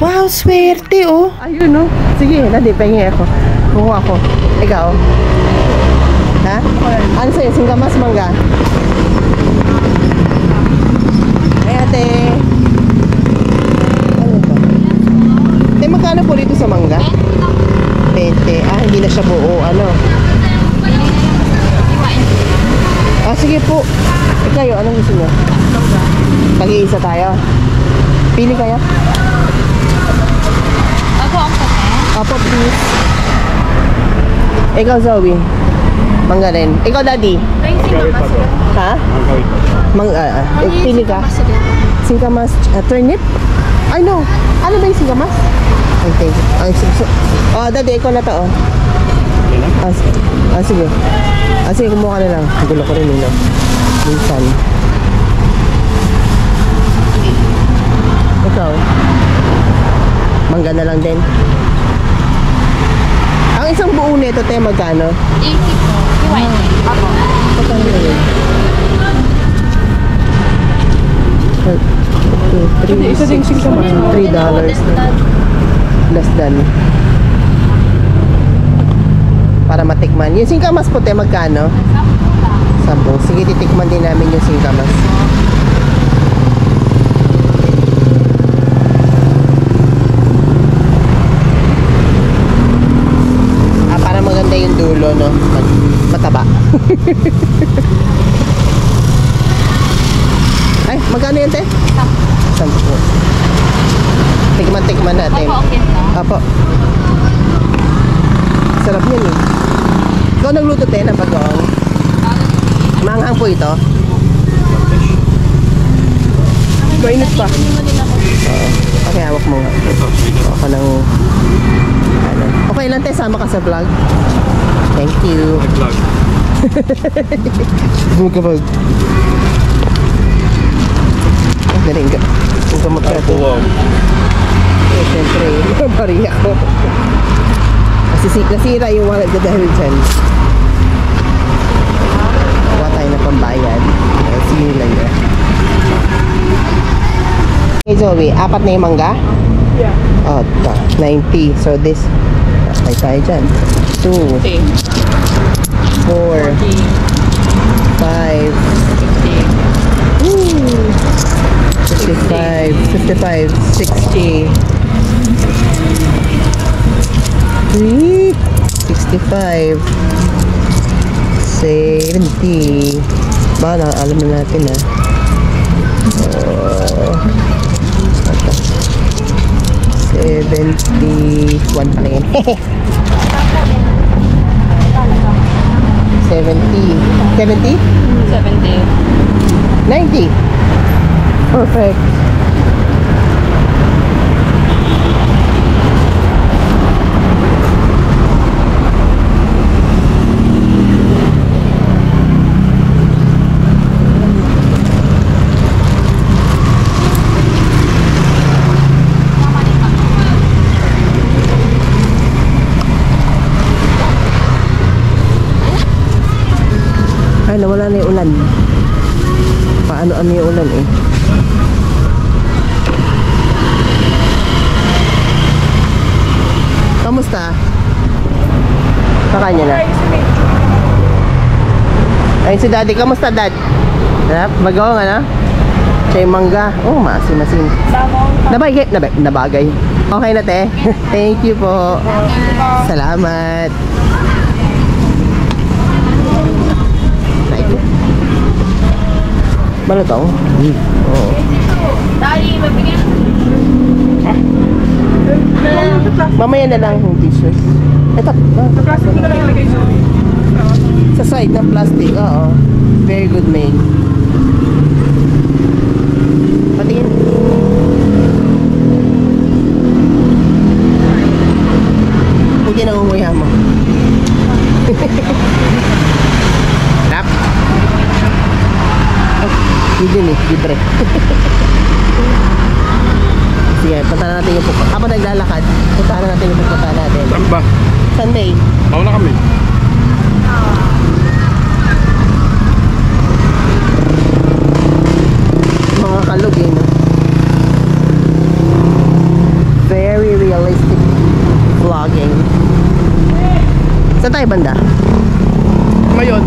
Wow, swerte oh. Ayun no. Sige, nadi, pahingi ako. Kuha ako. Ikaw? Ha? Ano sa'yo? Singkamas, mangga? Ay, ate. Ano ito? Ate, magkano po dito sa mangga? 20. Ah, hindi na siya buo. Ano? Ah, sige po. Ikayo, anong gusto niyo? Pag-iisa tayo. Pili kayo? Ako ang Apo, please. Ikaw, Zoe. Mangga rin. Ikaw, Daddy. Ha? Pili ka. Singkamas. Turnip? Ay, no. Ano ba yung singkamas? Ay, thank you. Ay, oh, Daddy, ikaw na to, oh. Sige. Sige, kumuha ka na lang. Gulo ko rin yun, no? Minsan. Ikaw? Mangga na lang din. Ang isang buo nito, te, magkano? 80 po. Ako. Magkano yun? 3 dollars. Less than. Para matikman. Yung singkamas po, te, magkano? 10. Sige, titikman din namin yung singkamas. Para maganda yung dulo, no? Mataba. Ay, magkano yun, te? 10. Tikman natin. Ako, okay na. Apo. Sarap yun eh. Ikaw nagluto, te, ng pag-oong. Maanghang po ito. Mainit pa. Okay, hawak mo nga. Ako ng... Ano. Okay lang, te, sama ka sa vlog. Thank you. Vlog. Magkabag. Galing ka. Kung kamot ka ito. Eh, siyempre, bariya ko. Nasira yung wallet ko dahil dyan. Kuha tayo na pambayad. See you later. Okay, Zoe, 4 na yung mangga? Yeah. Oh, 90. So this, okay tayo dyan. 2, 4, 5, 55, 60, 65, 70. Ba, alam na natin ah. 71 pala yun. 70. 70? 70. 90. Perfect. Ay, nawala na yung ulan. Paano-ano yung ulan eh. Kamusta? Pakanya na. Ay, si Daddy. Kamusta, Dad? Magawa nga na? Siya yung mangga. Oh, masin. Nabagay. Okay na, te. Thank you po. Salamat. Malutong? Oo. Daddy, mabigyan. Mamaya na lang yung t-shirt. Ito. Sa plastic na lang ilagay sa Sa side ng plastic. Oo. Very good, May. Patingin. Hindi na umuya mo. Rap. Hindi din eh. Libre. Sige, punta natin yung pupunta. Habang naglalakad, punta natin yung pupunta natin. Saan ba? Sunday. Bawa na kami. Mga kalog eh, no? saging. Saan tayo banda? Ngayon,